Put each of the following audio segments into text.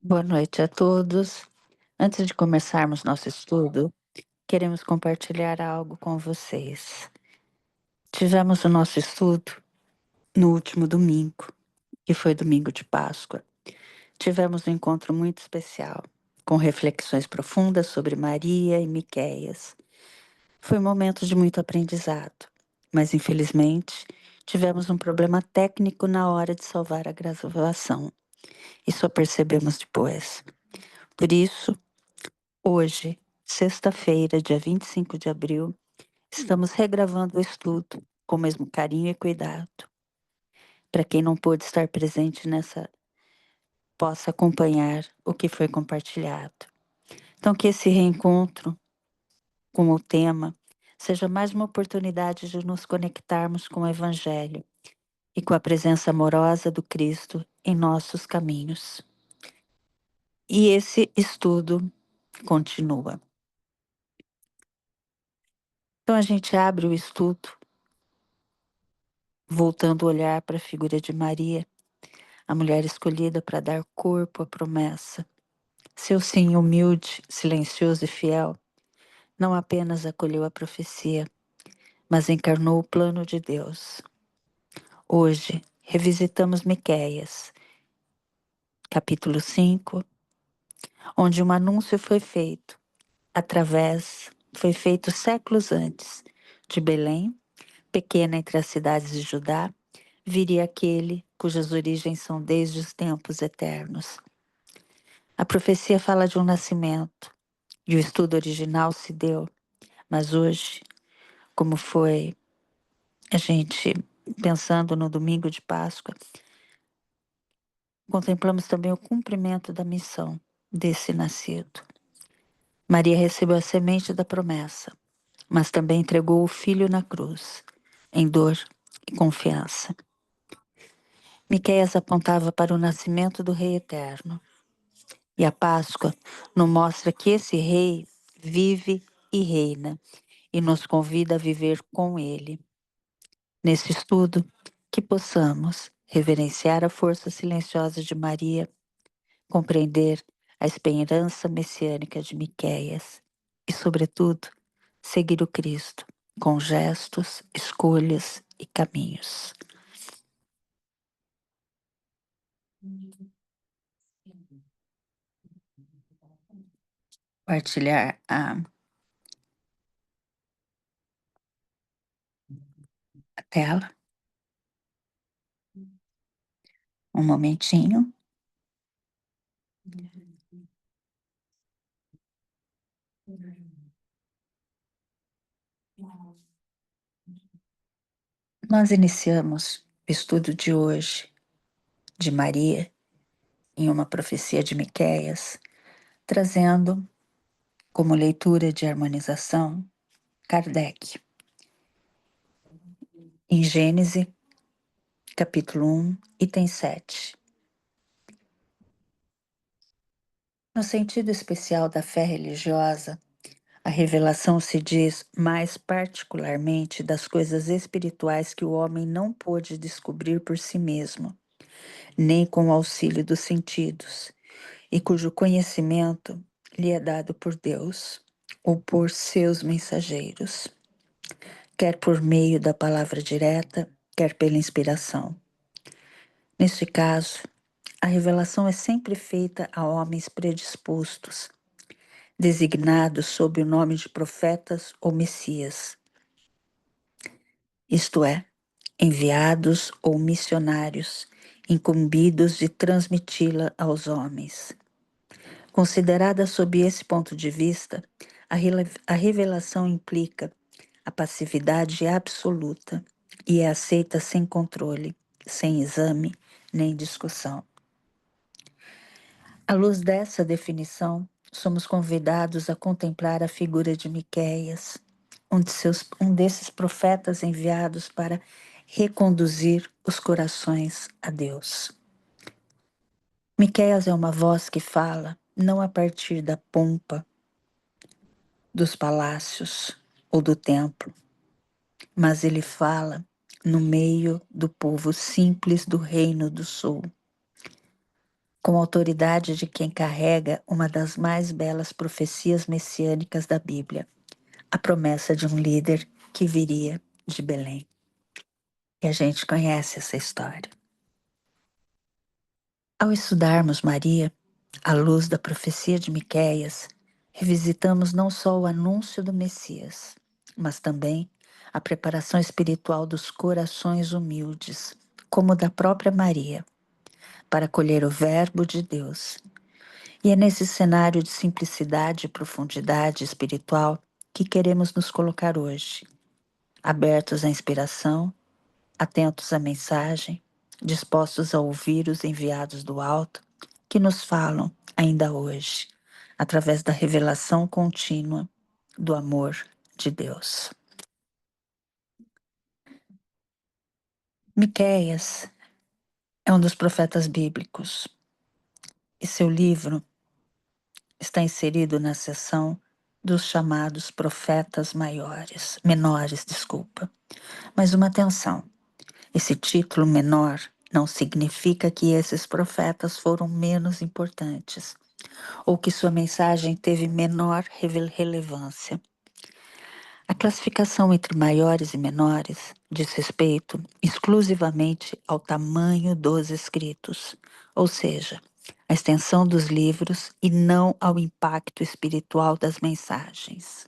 Boa noite a todos. Antes de começarmos nosso estudo, queremos compartilhar algo com vocês. Tivemos o nosso estudo no último domingo, que foi domingo de Páscoa. Tivemos um encontro muito especial, com reflexões profundas sobre Maria e Miqueias. Foi um momento de muito aprendizado, mas infelizmente tivemos um problema técnico na hora de salvar a gravação, e só percebemos depois. Por isso, hoje, sexta-feira, dia 25 de abril, estamos regravando o estudo com o mesmo carinho e cuidado. Para quem não pôde estar presente nessa, possa acompanhar o que foi compartilhado. Então, que esse reencontro com o tema seja mais uma oportunidade de nos conectarmos com o Evangelho e com a presença amorosa do Cristo em nossos caminhos. E esse estudo continua. Então, a gente abre o estudo voltando o olhar para a figura de Maria, a mulher escolhida para dar corpo à promessa. Seu sim humilde, silencioso e fiel, não apenas acolheu a profecia, mas encarnou o plano de Deus. Hoje, revisitamos Miqueias, capítulo 5, onde um anúncio foi feito séculos antes. De Belém, pequena entre as cidades de Judá, viria aquele cujas origens são desde os tempos eternos. A profecia fala de um nascimento, e o estudo original se deu, mas hoje, como foi a gente pensando no domingo de Páscoa, contemplamos também o cumprimento da missão desse nascido. Maria recebeu a semente da promessa, mas também entregou o filho na cruz, em dor e confiança. Miqueias apontava para o nascimento do Rei Eterno, e a Páscoa nos mostra que esse Rei vive e reina, e nos convida a viver com Ele. Nesse estudo, que possamos reverenciar a força silenciosa de Maria, compreender a esperança messiânica de Miqueias e, sobretudo, seguir o Cristo com gestos, escolhas e caminhos. Compartilhar a tela, um momentinho. Nós iniciamos o estudo de hoje de Maria em uma profecia de Miqueias, trazendo como leitura de harmonização Kardec. Em Gênesis, capítulo 1, item 7. No sentido especial da fé religiosa, a revelação se diz mais particularmente das coisas espirituais que o homem não pôde descobrir por si mesmo, nem com o auxílio dos sentidos, e cujo conhecimento lhe é dado por Deus ou por seus mensageiros, quer por meio da palavra direta, quer pela inspiração. Neste caso, a revelação é sempre feita a homens predispostos, designados sob o nome de profetas ou messias, isto é, enviados ou missionários, incumbidos de transmiti-la aos homens. Considerada sob esse ponto de vista, a revelação implica a passividade absoluta e é aceita sem controle, sem exame nem discussão. À luz dessa definição, somos convidados a contemplar a figura de Miqueias, um desses profetas enviados para reconduzir os corações a Deus. Miqueias é uma voz que fala não a partir da pompa dos palácios ou do templo, mas ele fala no meio do povo simples do Reino do Sul. com a autoridade de quem carrega uma das mais belas profecias messiânicas da Bíblia, a promessa de um líder que viria de Belém. E a gente conhece essa história. Ao estudarmos Maria, à luz da profecia de Miqueias, revisitamos não só o anúncio do Messias, mas também a preparação espiritual dos corações humildes, como o da própria Maria, para acolher o Verbo de Deus. E é nesse cenário de simplicidade e profundidade espiritual que queremos nos colocar hoje, abertos à inspiração, atentos à mensagem, dispostos a ouvir os enviados do alto que nos falam ainda hoje, através da revelação contínua do amor de Deus. Miqueias é um dos profetas bíblicos e seu livro está inserido na seção dos chamados profetas menores, desculpa. Mas uma atenção, esse título menor não significa que esses profetas foram menos importantes ou que sua mensagem teve menor relevância. A classificação entre maiores e menores diz respeito exclusivamente ao tamanho dos escritos, ou seja, a extensão dos livros e não ao impacto espiritual das mensagens.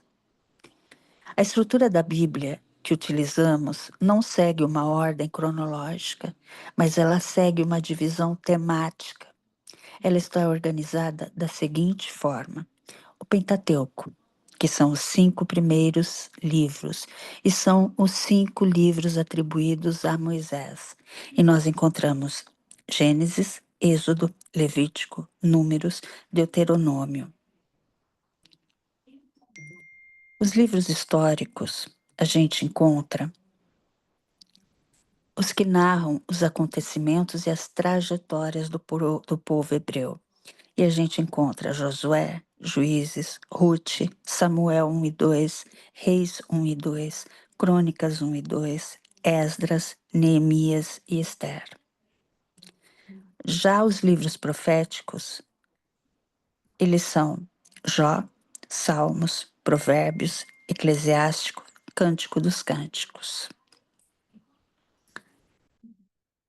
A estrutura da Bíblia que utilizamos não segue uma ordem cronológica, mas ela segue uma divisão temática. Ela está organizada da seguinte forma: o Pentateuco, que são os 5 primeiros livros, e são os 5 livros atribuídos a Moisés. E nós encontramos Gênesis, Êxodo, Levítico, Números, Deuteronômio. Os livros históricos, a gente encontra os que narram os acontecimentos e as trajetórias do povo hebreu. E a gente encontra Josué, Juízes, Ruth, Samuel 1 e 2, Reis 1 e 2, Crônicas 1 e 2, Esdras, Neemias e Esther. Já os livros proféticos, eles são Jó, Salmos, Provérbios, Eclesiástico, Cântico dos Cânticos.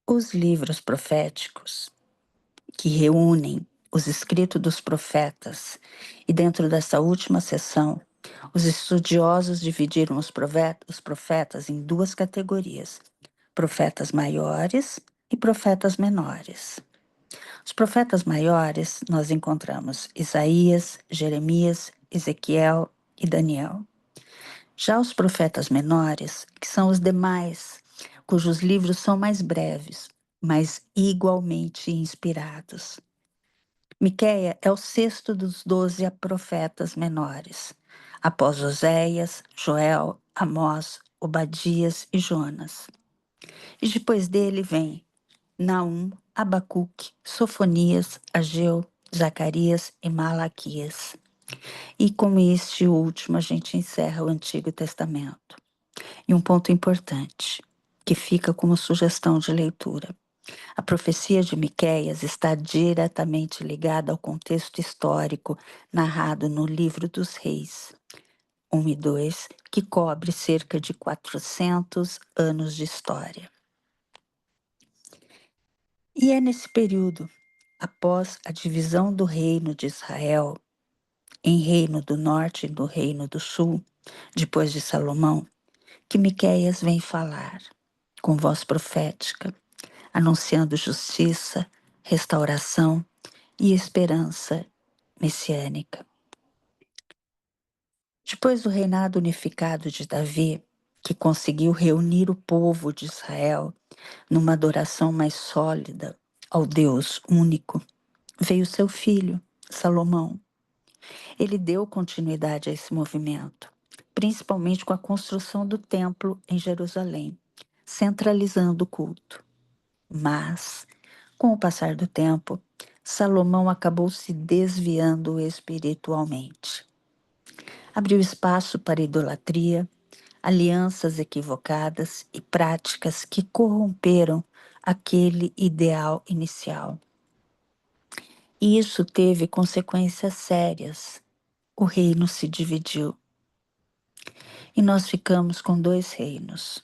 Os livros proféticos, que reúnem os escritos dos profetas, e dentro dessa última seção, os estudiosos dividiram os profetas em 2 categorias: profetas maiores e profetas menores. Os profetas maiores nós encontramos Isaías, Jeremias, Ezequiel e Daniel. Já os profetas menores, que são os demais, cujos livros são mais breves, mas igualmente inspirados. Miquéia é o 6º dos 12 profetas menores, após Oséias, Joel, Amós, Obadias e Jonas. E depois dele vem Naum, Abacuque, Sofonias, Ageu, Zacarias e Malaquias. E com este último a gente encerra o Antigo Testamento. E um ponto importante, que fica como sugestão de leitura. A profecia de Miqueias está diretamente ligada ao contexto histórico narrado no Livro dos Reis, 1 e 2, que cobre cerca de 400 anos de história. E é nesse período, após a divisão do reino de Israel em reino do norte e do reino do sul, depois de Salomão, que Miqueias vem falar, com voz profética, anunciando justiça, restauração e esperança messiânica. Depois do reinado unificado de Davi, que conseguiu reunir o povo de Israel numa adoração mais sólida ao Deus único, veio seu filho, Salomão. Ele deu continuidade a esse movimento, principalmente com a construção do templo em Jerusalém, centralizando o culto. Mas, com o passar do tempo, Salomão acabou se desviando espiritualmente. Abriu espaço para idolatria, alianças equivocadas e práticas que corromperam aquele ideal inicial. E isso teve consequências sérias. O reino se dividiu e nós ficamos com dois reinos.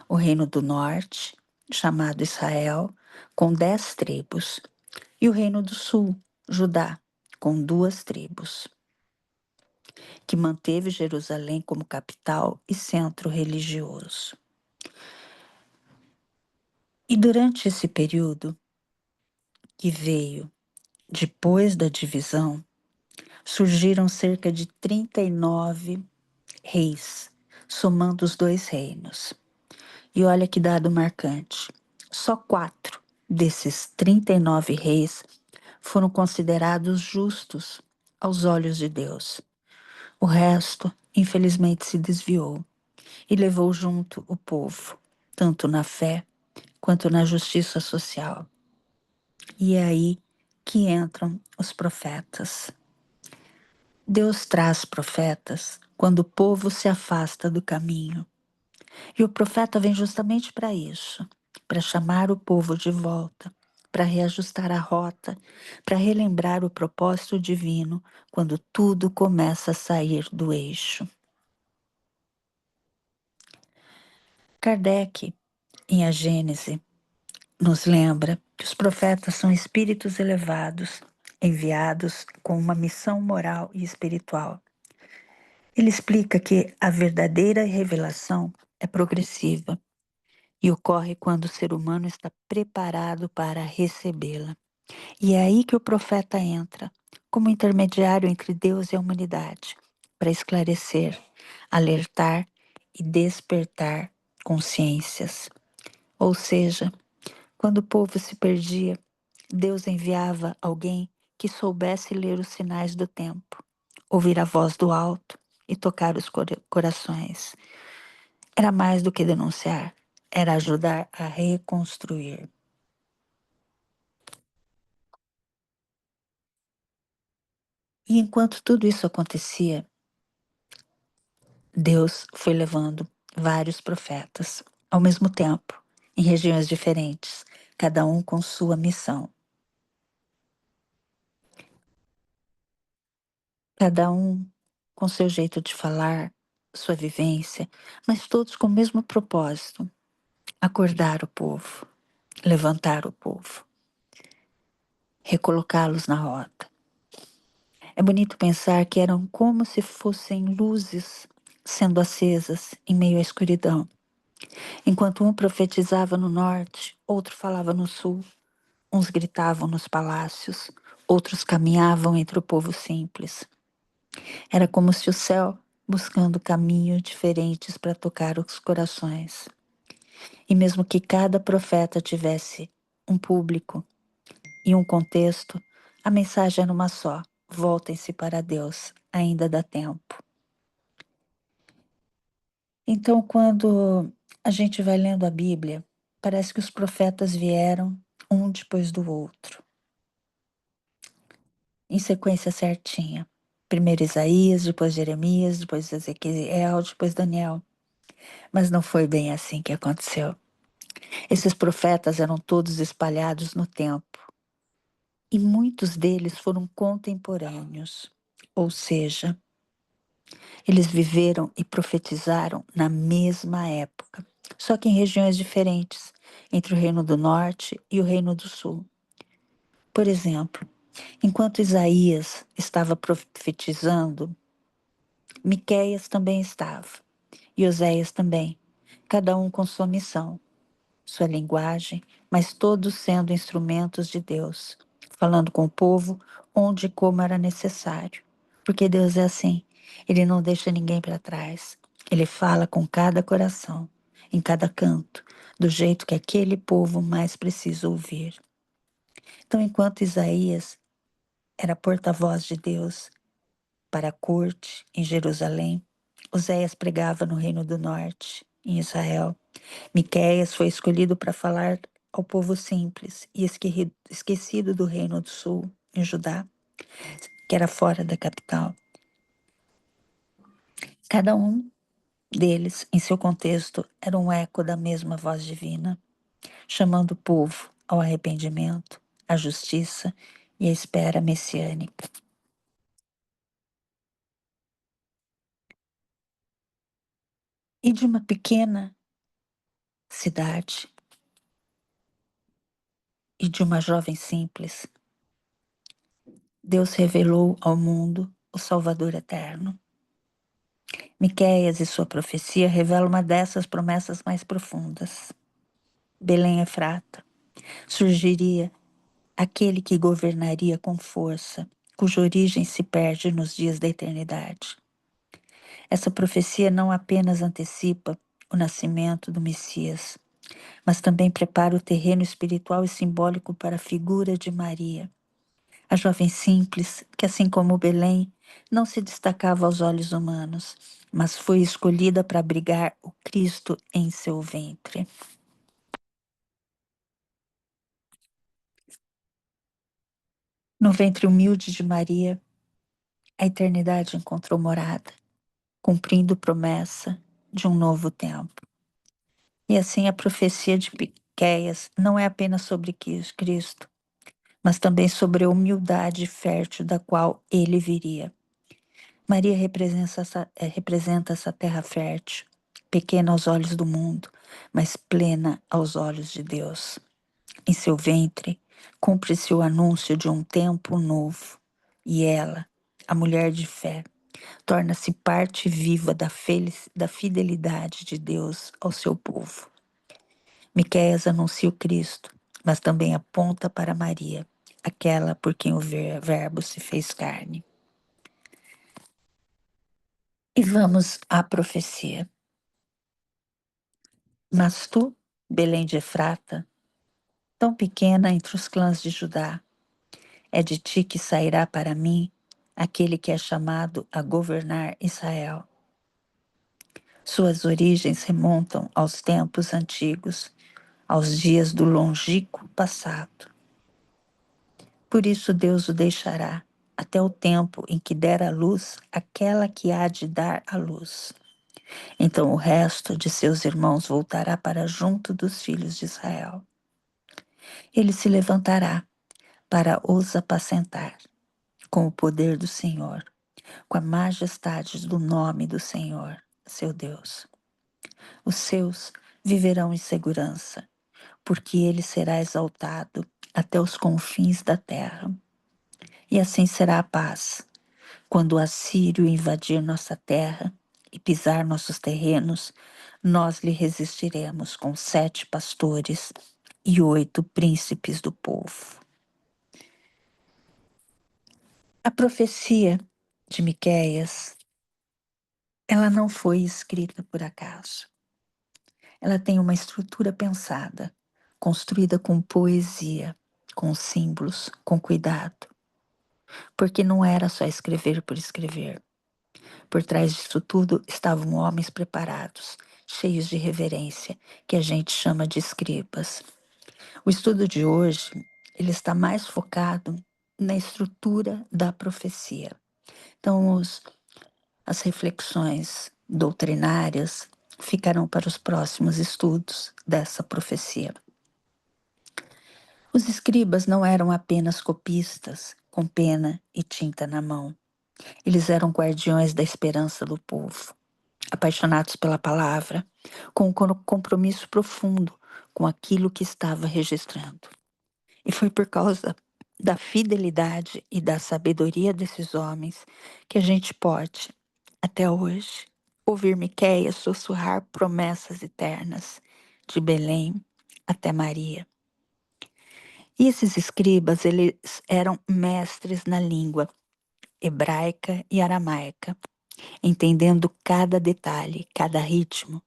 O reino do norte, chamado Israel, com 10 tribos, e o reino do sul, Judá, com 2 tribos, que manteve Jerusalém como capital e centro religioso. E durante esse período que veio depois da divisão, surgiram cerca de 39 reis, somando os dois reinos. E olha que dado marcante: só 4 desses 39 reis foram considerados justos aos olhos de Deus. O resto, infelizmente, se desviou e levou junto o povo, tanto na fé quanto na justiça social. E é aí que entram os profetas. Deus traz profetas quando o povo se afasta do caminho. E o profeta vem justamente para isso, para chamar o povo de volta, para reajustar a rota, para relembrar o propósito divino quando tudo começa a sair do eixo. Kardec, em A Gênese, nos lembra que os profetas são espíritos elevados, enviados com uma missão moral e espiritual. Ele explica que a verdadeira revelação é progressiva e ocorre quando o ser humano está preparado para recebê-la. E é aí que o profeta entra, como intermediário entre Deus e a humanidade, para esclarecer, alertar e despertar consciências. Ou seja, quando o povo se perdia, Deus enviava alguém que soubesse ler os sinais do tempo, ouvir a voz do alto e tocar os corações. Era mais do que denunciar, era ajudar a reconstruir. E enquanto tudo isso acontecia, Deus foi levando vários profetas ao mesmo tempo, em regiões diferentes, cada um com sua missão. Cada um com seu jeito de falar, sua vivência, mas todos com o mesmo propósito: acordar o povo, levantar o povo, recolocá-los na rota. É bonito pensar que eram como se fossem luzes sendo acesas em meio à escuridão. Enquanto um profetizava no norte, outro falava no sul, uns gritavam nos palácios, outros caminhavam entre o povo simples. Era como se o céu buscando caminhos diferentes para tocar os corações. E mesmo que cada profeta tivesse um público e um contexto, a mensagem era uma só: voltem-se para Deus, ainda dá tempo. Então, quando a gente vai lendo a Bíblia, parece que os profetas vieram um depois do outro, em sequência certinha. Primeiro Isaías, depois Jeremias, depois Ezequiel, depois Daniel. Mas não foi bem assim que aconteceu. Esses profetas eram todos espalhados no tempo. E muitos deles foram contemporâneos, ou seja, eles viveram e profetizaram na mesma época, só que em regiões diferentes, entre o Reino do Norte e o Reino do Sul. Por exemplo, enquanto Isaías estava profetizando, Miqueias também estava, e Oséias também, cada um com sua missão, sua linguagem, mas todos sendo instrumentos de Deus, falando com o povo onde e como era necessário. Porque Deus é assim, Ele não deixa ninguém para trás. Ele fala com cada coração, em cada canto, do jeito que aquele povo mais precisa ouvir. Então, enquanto Isaías era porta-voz de Deus para a corte em Jerusalém, Oséias pregava no Reino do Norte, em Israel. Miqueias foi escolhido para falar ao povo simples e esquecido do Reino do Sul, em Judá, que era fora da capital. Cada um deles, em seu contexto, era um eco da mesma voz divina, chamando o povo ao arrependimento, à justiça e a espera messiânica. E de uma pequena cidade e de uma jovem simples, Deus revelou ao mundo o Salvador eterno. Miqueias e sua profecia revelam uma dessas promessas mais profundas. Belém Efrata, surgiria aquele que governaria com força, cuja origem se perde nos dias da eternidade. Essa profecia não apenas antecipa o nascimento do Messias, mas também prepara o terreno espiritual e simbólico para a figura de Maria, a jovem simples, que assim como Belém, não se destacava aos olhos humanos, mas foi escolhida para abrigar o Cristo em seu ventre. No ventre humilde de Maria, a eternidade encontrou morada, cumprindo promessa de um novo tempo. E assim a profecia de Miqueias não é apenas sobre Cristo, mas também sobre a humildade fértil da qual ele viria. Maria representa essa terra fértil, pequena aos olhos do mundo, mas plena aos olhos de Deus. Em seu ventre, cumpre-se o anúncio de um tempo novo, e ela, a mulher de fé, torna-se parte viva da fidelidade de Deus ao seu povo. Miqueias anuncia o Cristo, mas também aponta para Maria, aquela por quem o Verbo se fez carne. E vamos à profecia. Mas tu, Belém de Efrata, tão pequena entre os clãs de Judá, é de ti que sairá para mim aquele que é chamado a governar Israel. Suas origens remontam aos tempos antigos, aos dias do longínquo passado. Por isso Deus o deixará até o tempo em que der à luz aquela que há de dar à luz. Então o resto de seus irmãos voltará para junto dos filhos de Israel. Ele se levantará para os apacentar com o poder do Senhor, com a majestade do nome do Senhor, seu Deus. Os seus viverão em segurança, porque ele será exaltado até os confins da terra. E assim será a paz, quando o assírio invadir nossa terra e pisar nossos terrenos, nós lhe resistiremos com 7 pastores e 8 príncipes do povo. A profecia de Miqueias, ela não foi escrita por acaso. Ela tem uma estrutura pensada, construída com poesia, com símbolos, com cuidado. Porque não era só escrever por escrever. Por trás disso tudo estavam homens preparados, cheios de reverência, que a gente chama de escribas. O estudo de hoje, ele está mais focado na estrutura da profecia. Então, as reflexões doutrinárias ficarão para os próximos estudos dessa profecia. Os escribas não eram apenas copistas com pena e tinta na mão. Eles eram guardiões da esperança do povo, apaixonados pela palavra, com um compromisso profundo com aquilo que estava registrando. E foi por causa da fidelidade e da sabedoria desses homens que a gente pode, até hoje, ouvir Miqueias sussurrar promessas eternas, de Belém até Maria. E esses escribas, eles eram mestres na língua hebraica e aramaica, entendendo cada detalhe, cada ritmo.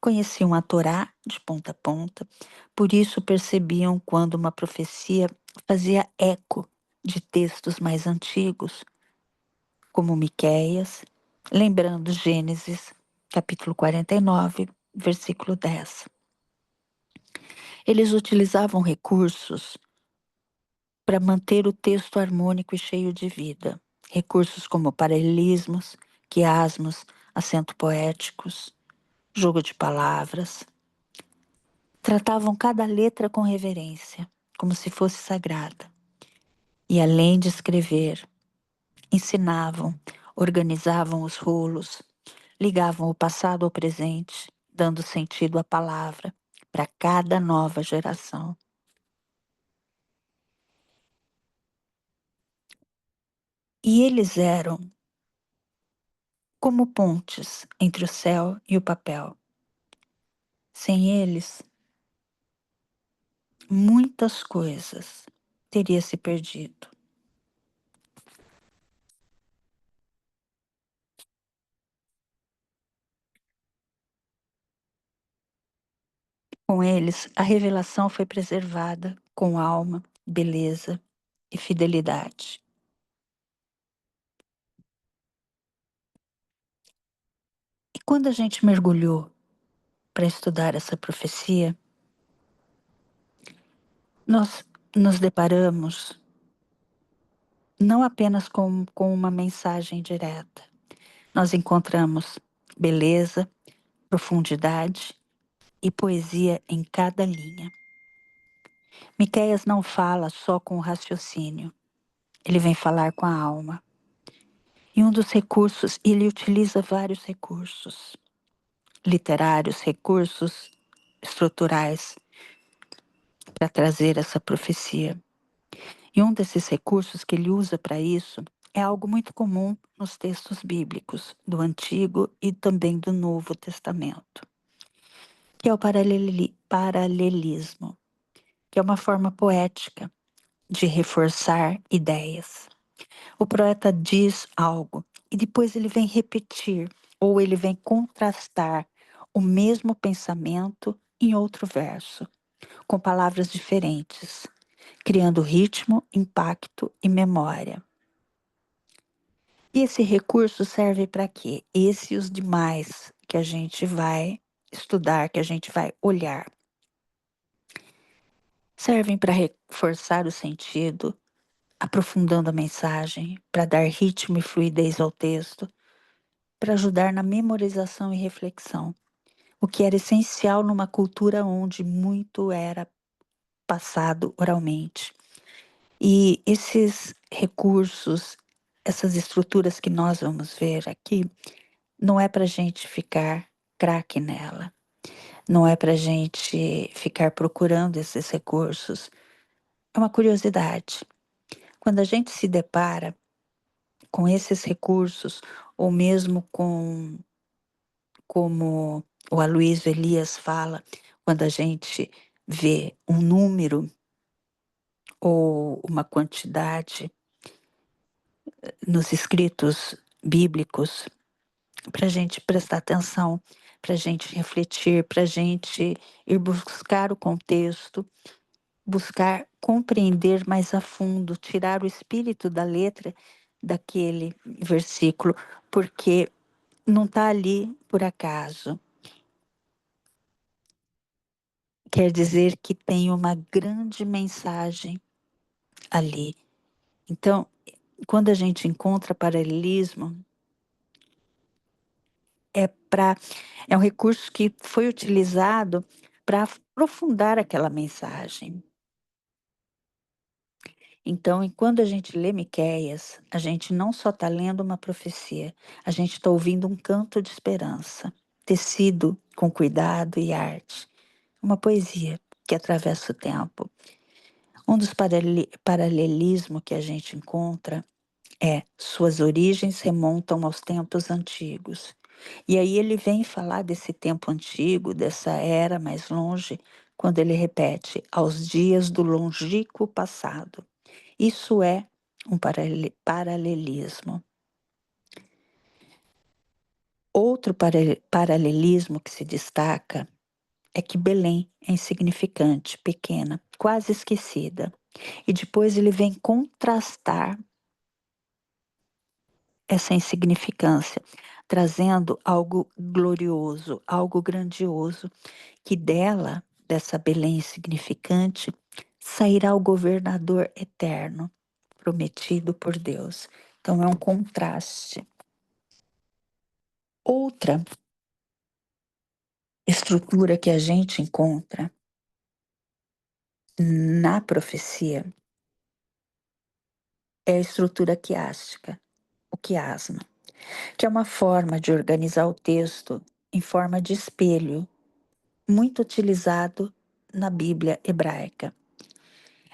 Conheciam a Torá de ponta a ponta, por isso percebiam quando uma profecia fazia eco de textos mais antigos, como Miqueias, lembrando Gênesis, capítulo 49, versículo 10. Eles utilizavam recursos para manter o texto harmônico e cheio de vida. Recursos como paralelismos, quiasmos, acento poéticos, jogo de palavras. Tratavam cada letra com reverência, como se fosse sagrada. E além de escrever, ensinavam, organizavam os rolos, ligavam o passado ao presente, dando sentido à palavra para cada nova geração. E eles eram como pontes entre o céu e o papel. Sem eles, muitas coisas teria se perdido. Com eles, a revelação foi preservada com alma, beleza e fidelidade. E quando a gente mergulhou para estudar essa profecia, nós nos deparamos não apenas com uma mensagem direta, nós encontramos beleza, profundidade e poesia em cada linha. Miqueias não fala só com o raciocínio, ele vem falar com a alma. E um dos recursos, ele utiliza vários recursos literários, recursos estruturais para trazer essa profecia. E um desses recursos que ele usa para isso é algo muito comum nos textos bíblicos, do Antigo e também do Novo Testamento, que é o paralelismo, que é uma forma poética de reforçar ideias. O poeta diz algo e depois ele vem repetir ou ele vem contrastar o mesmo pensamento em outro verso, com palavras diferentes, criando ritmo, impacto e memória. E esse recurso serve para quê? Esse e os demais que a gente vai estudar, que a gente vai olhar. Servem para reforçar o sentido, aprofundando a mensagem, para dar ritmo e fluidez ao texto, para ajudar na memorização e reflexão, o que era essencial numa cultura onde muito era passado oralmente. E esses recursos, essas estruturas que nós vamos ver aqui, não é para a gente ficar craque nela, não é para a gente ficar procurando esses recursos. É uma curiosidade. Quando a gente se depara com esses recursos, ou mesmo com, como o Aloysio Elias fala, quando a gente vê um número ou uma quantidade nos escritos bíblicos, para a gente prestar atenção, para a gente refletir, para a gente ir buscar o contexto, buscar compreender mais a fundo, tirar o espírito da letra daquele versículo, porque não está ali por acaso. Quer dizer que tem uma grande mensagem ali. Então, quando a gente encontra paralelismo, é para é um recurso que foi utilizado para aprofundar aquela mensagem. Então, quando a gente lê Miqueias, a gente não só está lendo uma profecia, a gente está ouvindo um canto de esperança, tecido com cuidado e arte, uma poesia que atravessa o tempo. Um dos paralelismos que a gente encontra é suas origens remontam aos tempos antigos. E aí ele vem falar desse tempo antigo, dessa era mais longe, quando ele repete, aos dias do longínquo passado. Isso é um paralelismo. Outro paralelismo que se destaca é que Belém é insignificante, pequena, quase esquecida. E depois ele vem contrastar essa insignificância, trazendo algo glorioso, algo grandioso, que dela, dessa Belém insignificante, sairá o governador eterno, prometido por Deus. Então é um contraste. Outra estrutura que a gente encontra na profecia é a estrutura quiástica, o quiasma, que é uma forma de organizar o texto em forma de espelho, muito utilizado na Bíblia hebraica.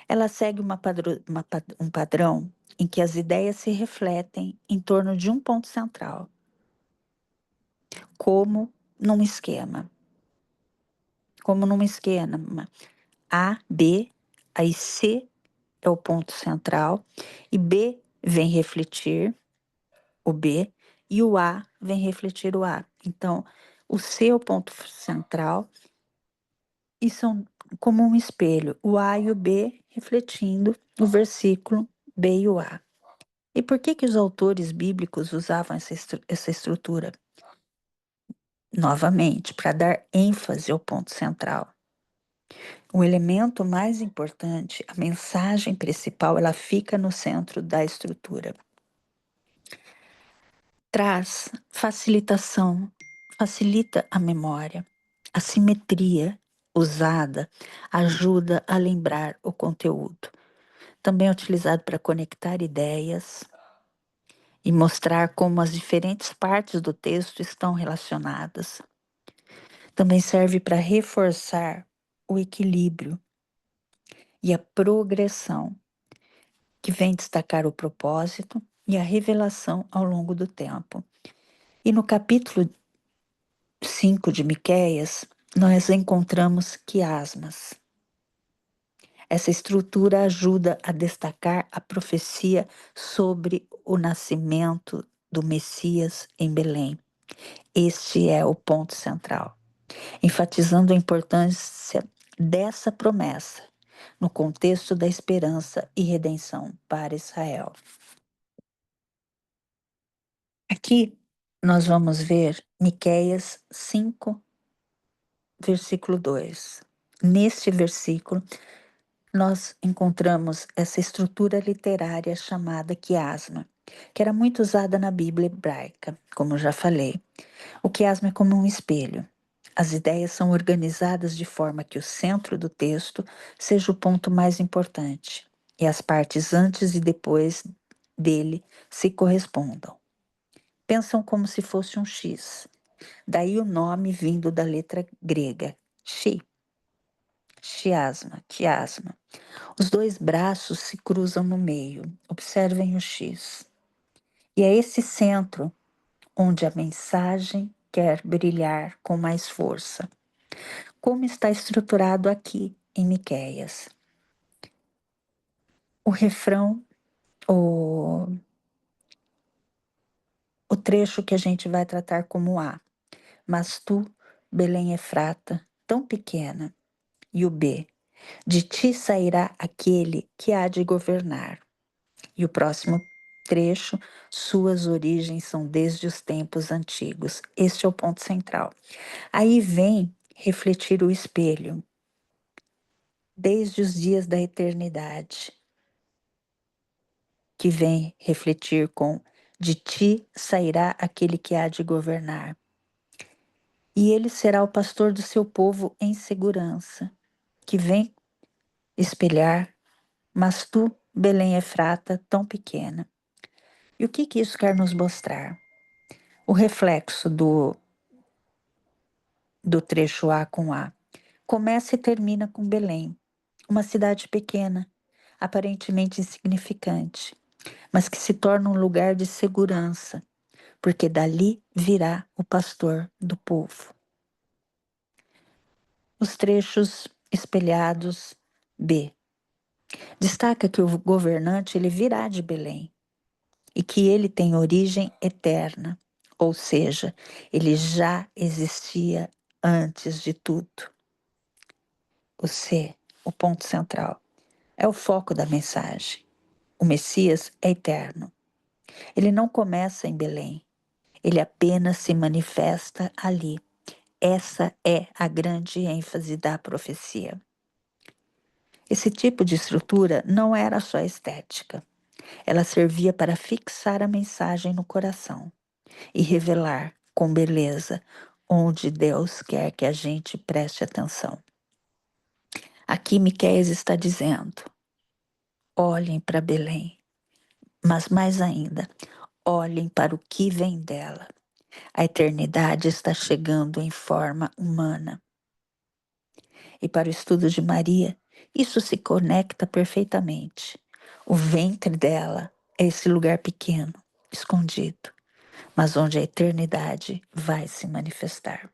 Ela segue um padrão em que as ideias se refletem em torno de um ponto central, como num esquema. Como num esquema A, B, aí C é o ponto central, e B vem refletir o B, e o A vem refletir o A. Então, o C é o ponto central, e são como um espelho, o A e o B refletindo o versículo B e o A. E por que os autores bíblicos usavam essa estrutura? Novamente, para dar ênfase ao ponto central. O elemento mais importante, a mensagem principal, ela fica no centro da estrutura. Traz facilitação, facilita a memória. A simetria usada ajuda a lembrar o conteúdo. Também é utilizado para conectar ideias e mostrar como as diferentes partes do texto estão relacionadas. Também serve para reforçar o equilíbrio e a progressão, que vem destacar o propósito e a revelação ao longo do tempo. E no capítulo 5 de Miqueias, nós encontramos quiasmas. Essa estrutura ajuda a destacar a profecia sobre o nascimento do Messias em Belém. Este é o ponto central, enfatizando a importância dessa promessa no contexto da esperança e redenção para Israel. Aqui nós vamos ver Miqueias 5, versículo 2. Neste versículo, nós encontramos essa estrutura literária chamada quiasma, que era muito usada na Bíblia hebraica, como já falei. O quiasma é como um espelho. As ideias são organizadas de forma que o centro do texto seja o ponto mais importante e as partes antes e depois dele se correspondam. Pensam como se fosse um X. Daí o nome vindo da letra grega, chi, chiasma, quiasma. Os dois braços se cruzam no meio. Observem o X. E é esse centro onde a mensagem quer brilhar com mais força. Como está estruturado aqui em Miqueias. O refrão, o trecho que a gente vai tratar como A. Mas tu, Belém Efrata, tão pequena. E o B. De ti sairá aquele que há de governar. E o próximo trecho, suas origens são desde os tempos antigos. Este é o ponto central. Aí vem refletir o espelho, desde os dias da eternidade, que vem refletir com de ti sairá aquele que há de governar. E ele será o pastor do seu povo em segurança, que vem espelhar, mas tu, Belém Efrata, tão pequena. E o que isso quer nos mostrar? O reflexo do trecho A com A. Começa e termina com Belém, uma cidade pequena, aparentemente insignificante, mas que se torna um lugar de segurança, porque dali virá o pastor do povo. Os trechos espelhados B. Destaca que o governante ele virá de Belém e que ele tem origem eterna, ou seja, ele já existia antes de tudo. O C, o ponto central, é o foco da mensagem. O Messias é eterno. Ele não começa em Belém, ele apenas se manifesta ali. Essa é a grande ênfase da profecia. Esse tipo de estrutura não era só estética. Ela servia para fixar a mensagem no coração e revelar com beleza onde Deus quer que a gente preste atenção. Aqui Miqueias está dizendo: olhem para Belém, Mas mais ainda, olhem para o que vem dela. A eternidade está chegando em forma humana. E para o estudo de Maria, isso se conecta perfeitamente. O ventre dela é esse lugar pequeno, escondido, mas onde a eternidade vai se manifestar.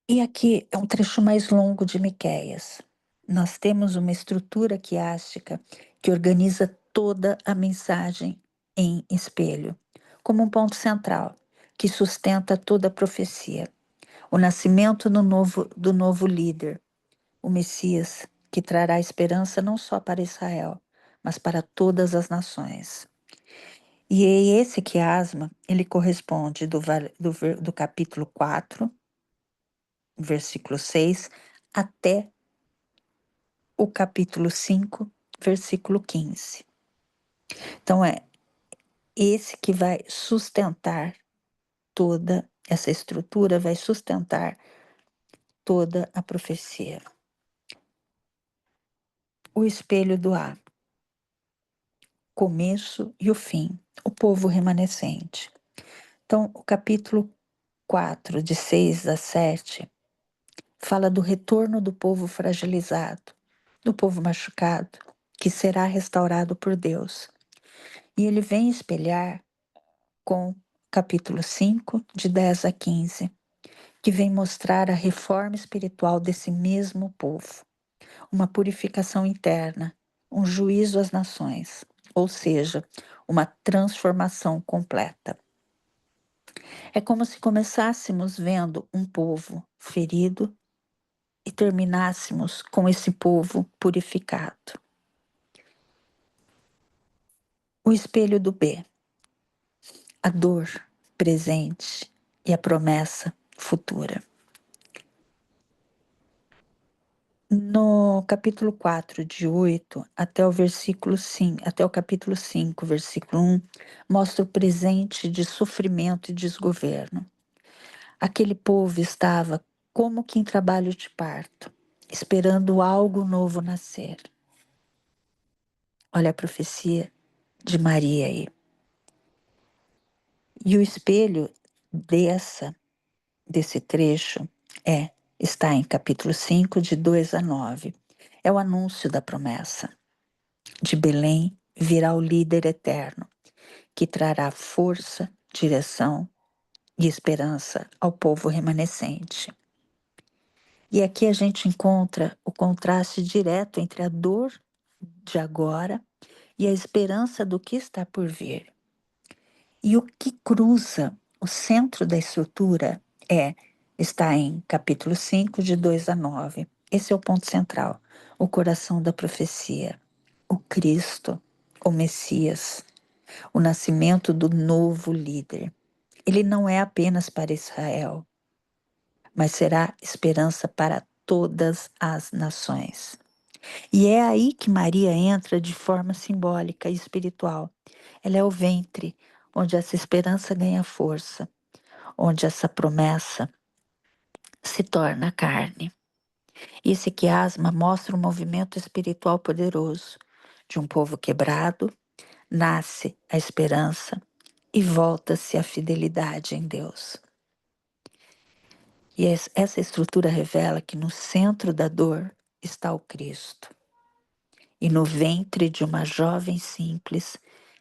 E aqui é um trecho mais longo de Miqueias. Nós temos uma estrutura quiástica que organiza toda a mensagem em espelho, como um ponto central, que sustenta toda a profecia. O nascimento do novo líder, o Messias, que trará esperança não só para Israel, mas para todas as nações. E esse quiasma, ele corresponde do capítulo 4, versículo 6, até o capítulo 5, versículo 15. Então, é esse que vai sustentar toda essa estrutura, vai sustentar toda a profecia. O espelho do A, começo e o fim, o povo remanescente. Então, o capítulo 4, de 6 a 7, fala do retorno do povo fragilizado, do povo machucado, que será restaurado por Deus. E ele vem espelhar com capítulo 5, de 10 a 15, que vem mostrar a reforma espiritual desse mesmo povo, uma purificação interna, um juízo às nações, ou seja, uma transformação completa. É como se começássemos vendo um povo ferido e terminássemos com esse povo purificado. O espelho do B, a dor presente e a promessa futura. No capítulo 4, de 8 até o versículo 5, até o capítulo 5, versículo 1, mostra o presente de sofrimento e desgoverno. Aquele povo estava como que em trabalho de parto, esperando algo novo nascer. Olha a profecia de Maria aí. E o espelho desse trecho está em capítulo 5, de 2 a 9. É o anúncio da promessa. De Belém virá o líder eterno, que trará força, direção e esperança ao povo remanescente. E aqui a gente encontra o contraste direto entre a dor de agora e a esperança do que está por vir. E o que cruza o centro da estrutura está em capítulo 5, de 2 a 9. Esse é o ponto central, o coração da profecia, o Cristo, o Messias, o nascimento do novo líder. Ele não é apenas para Israel, mas será esperança para todas as nações. E é aí que Maria entra de forma simbólica e espiritual. Ela é o ventre onde essa esperança ganha força, onde essa promessa se torna carne. E esse quiasma mostra um movimento espiritual poderoso de um povo quebrado, nasce a esperança e volta-se a fidelidade em Deus. E essa estrutura revela que no centro da dor está o Cristo. E no ventre de uma jovem simples,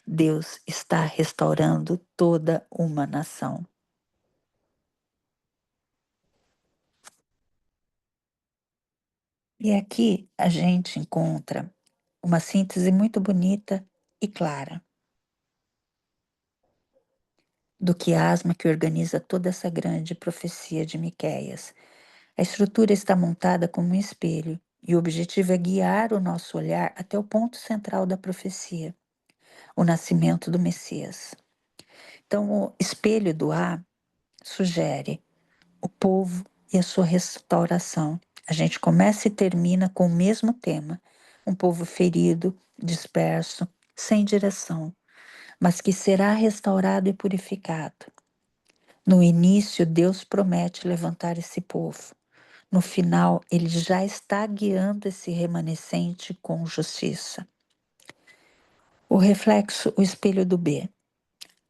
Deus está restaurando toda uma nação. E aqui a gente encontra uma síntese muito bonita e clara do quiasma que organiza toda essa grande profecia de Miqueias. A estrutura está montada como um espelho e o objetivo é guiar o nosso olhar até o ponto central da profecia, o nascimento do Messias. Então, o espelho do A sugere o povo e a sua restauração. A gente começa e termina com o mesmo tema: um povo ferido, disperso, sem direção, mas que será restaurado e purificado. No início, Deus promete levantar esse povo. No final, ele já está guiando esse remanescente com justiça. O reflexo, o espelho do B,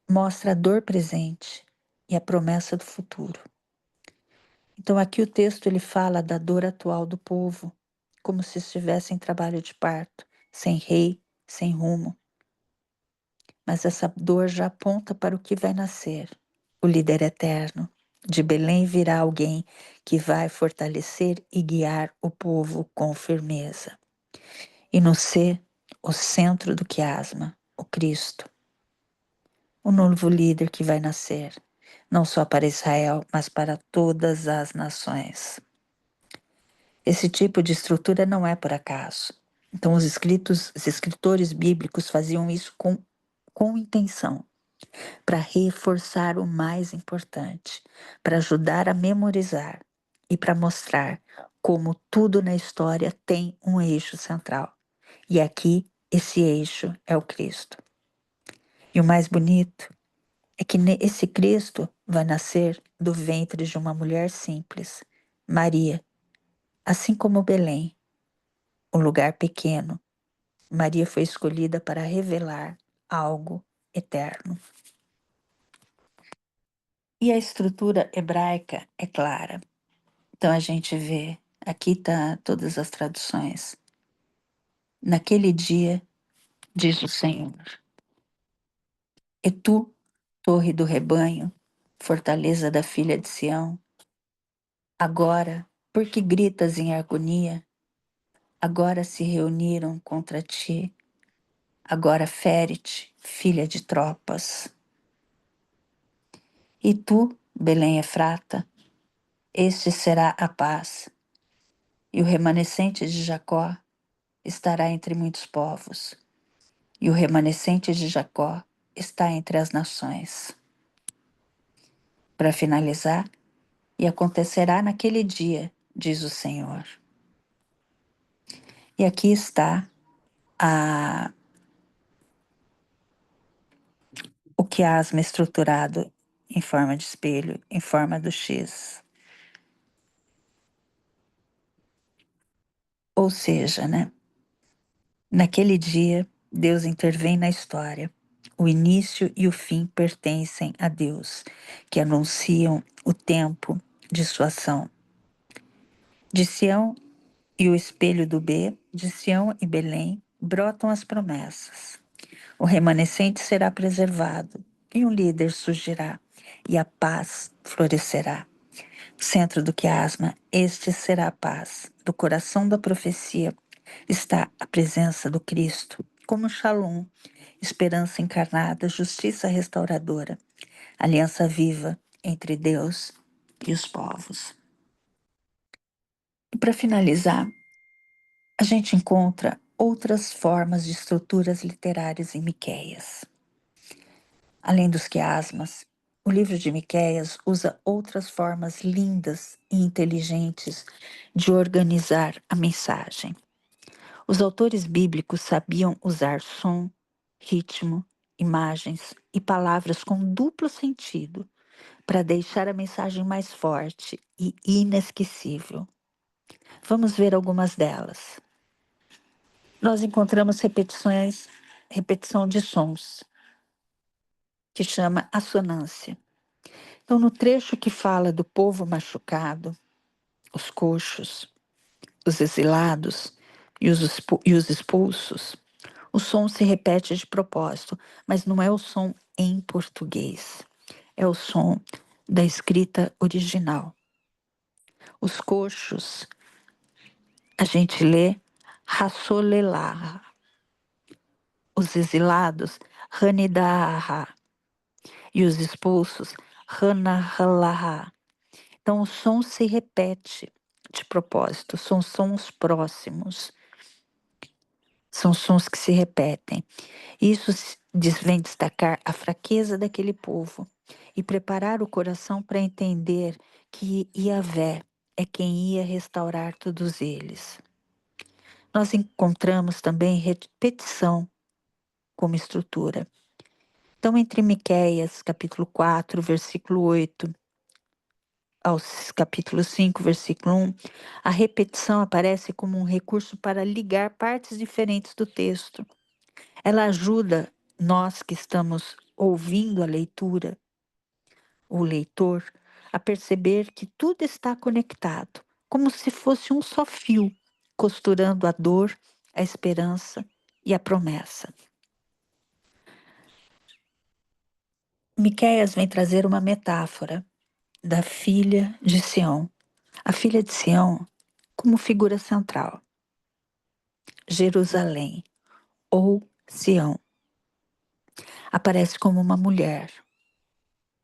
mostra a dor presente e a promessa do futuro. Então aqui o texto ele fala da dor atual do povo, como se estivesse em trabalho de parto, sem rei, sem rumo. Mas essa dor já aponta para o que vai nascer, o líder eterno. De Belém virá alguém que vai fortalecer e guiar o povo com firmeza. E no C, o centro do quiasma, o Cristo, o novo líder que vai nascer, não só para Israel, mas para todas as nações. Esse tipo de estrutura não é por acaso. Então, os escritores bíblicos faziam isso com intenção, para reforçar o mais importante, para ajudar a memorizar e para mostrar como tudo na história tem um eixo central. E aqui, esse eixo é o Cristo. E o mais bonito é que esse Cristo vai nascer do ventre de uma mulher simples, Maria, assim como Belém, um lugar pequeno. Maria foi escolhida para revelar algo eterno. E a estrutura hebraica é clara. Então a gente vê, aqui tá todas as traduções. Naquele dia, diz o Senhor, e tu, torre do rebanho, fortaleza da filha de Sião, agora, por que gritas em agonia? Agora se reuniram contra ti, agora fere-te, filha de tropas. E tu, Belém Efrata, este será a paz, e o remanescente de Jacó estará entre muitos povos, e o remanescente de Jacó está entre as nações. Para finalizar, e acontecerá naquele dia, diz o Senhor. E aqui está o quiasma estruturado em forma de espelho, em forma do X. Ou seja, né? Naquele dia, Deus intervém na história. O início e o fim pertencem a Deus, que anunciam o tempo de sua ação. De Sião e o espelho do B, de Sião e Belém, brotam as promessas. O remanescente será preservado, e um líder surgirá, e a paz florescerá. Centro do quiasma, este será a paz. Do coração da profecia está a presença do Cristo, como Shalom, esperança encarnada, justiça restauradora, aliança viva entre Deus e os povos. E para finalizar, a gente encontra outras formas de estruturas literárias em Miqueias. Além dos quiasmas, o livro de Miqueias usa outras formas lindas e inteligentes de organizar a mensagem. Os autores bíblicos sabiam usar som, ritmo, imagens e palavras com duplo sentido para deixar a mensagem mais forte e inesquecível. Vamos ver algumas delas. Nós encontramos repetição de sons, que chama assonância. Então, no trecho que fala do povo machucado, os coxos, os exilados e os expulsos, o som se repete de propósito, mas não é o som em português, é o som da escrita original. Os coxos, a gente lê Hassolelah, os exilados, Hanidaha, e os expulsos, Hanahalaha. Então, o som se repete de propósito, são sons próximos, são sons que se repetem. Isso vem destacar a fraqueza daquele povo e preparar o coração para entender que Yahvé é quem ia restaurar todos eles. Nós encontramos também repetição como estrutura. Então, entre Miqueias, capítulo 4, versículo 8, capítulo 5, versículo 1, a repetição aparece como um recurso para ligar partes diferentes do texto. Ela ajuda nós que estamos ouvindo a leitura, o leitor, a perceber que tudo está conectado, como se fosse um só fio, costurando a dor, a esperança e a promessa. Miqueias vem trazer uma metáfora da filha de Sião. A filha de Sião como figura central. Jerusalém, ou Sião, aparece como uma mulher,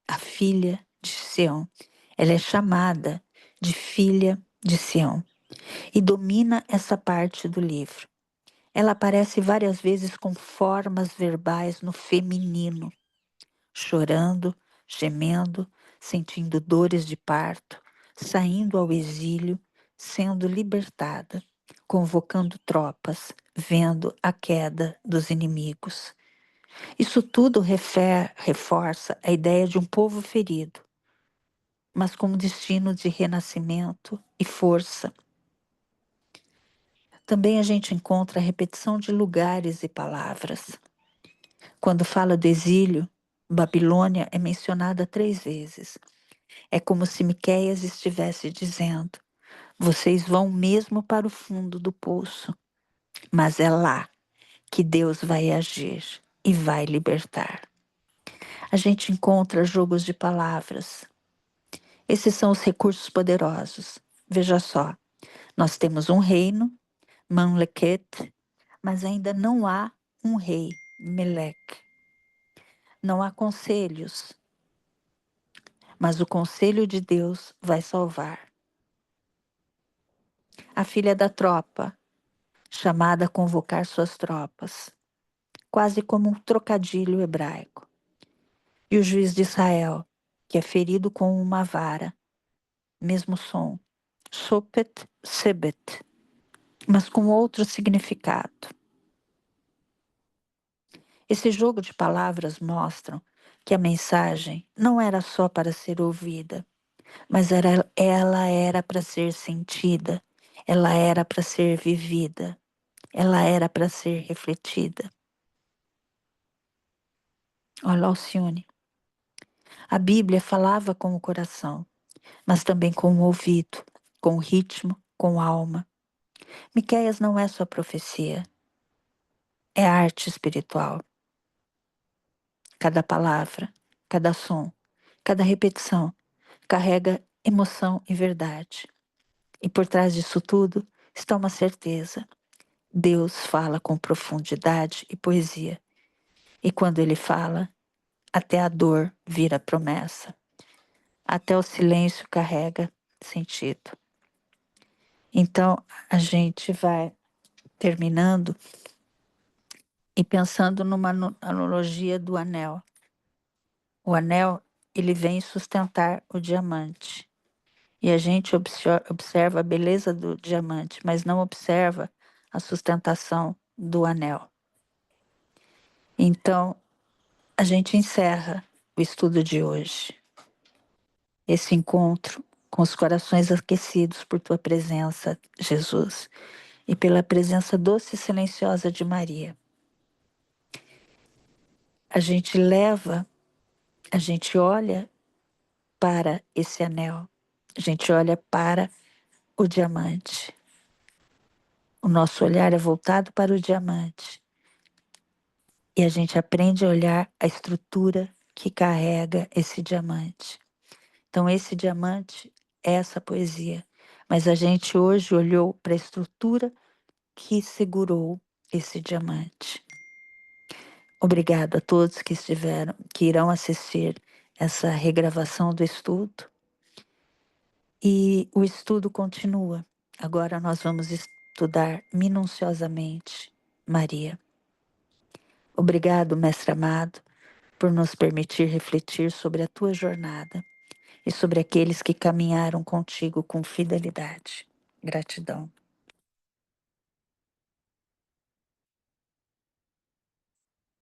a filha de Sião. Ela é chamada de filha de Sião e domina essa parte do livro. Ela aparece várias vezes com formas verbais no feminino, chorando, gemendo, sentindo dores de parto, saindo ao exílio, sendo libertada, convocando tropas, vendo a queda dos inimigos. Isso tudo reforça a ideia de um povo ferido, mas com destino de renascimento e força. Também a gente encontra a repetição de lugares e palavras. Quando fala do exílio, Babilônia é mencionada 3 vezes. É como se Miqueias estivesse dizendo: vocês vão mesmo para o fundo do poço, mas é lá que Deus vai agir e vai libertar. A gente encontra jogos de palavras. Esses são os recursos poderosos. Veja só, nós temos um reino, Mamleket, mas ainda não há um rei, Meleque. Não há conselhos, mas o conselho de Deus vai salvar. A filha da tropa, chamada a convocar suas tropas, quase como um trocadilho hebraico. E o juiz de Israel, que é ferido com uma vara, mesmo som, Sopet Sebet, mas com outro significado. Esse jogo de palavras mostram que a mensagem não era só para ser ouvida, mas ela era para ser sentida, ela era para ser vivida, ela era para ser refletida. Olha, Alcione, a Bíblia falava com o coração, mas também com o ouvido, com o ritmo, com a alma. Miqueias não é só profecia, é arte espiritual. Cada palavra, cada som, cada repetição carrega emoção e verdade. E por trás disso tudo está uma certeza. Deus fala com profundidade e poesia. E quando ele fala, até a dor vira promessa. Até o silêncio carrega sentido. Então, a gente vai terminando e pensando numa analogia do anel. O anel, ele vem sustentar o diamante. E a gente observa a beleza do diamante, mas não observa a sustentação do anel. Então, a gente encerra o estudo de hoje. Esse encontro com os corações aquecidos por tua presença, Jesus, e pela presença doce e silenciosa de Maria. A gente a gente olha para esse anel, a gente olha para o diamante. O nosso olhar é voltado para o diamante. E a gente aprende a olhar a estrutura que carrega esse diamante. Então, esse diamante é essa poesia. Mas a gente hoje olhou para a estrutura que segurou esse diamante. Obrigado a todos que irão assistir essa regravação do estudo. E o estudo continua. Agora nós vamos estudar minuciosamente Maria. Obrigado, mestre amado, por nos permitir refletir sobre a tua jornada e sobre aqueles que caminharam contigo com fidelidade. Gratidão.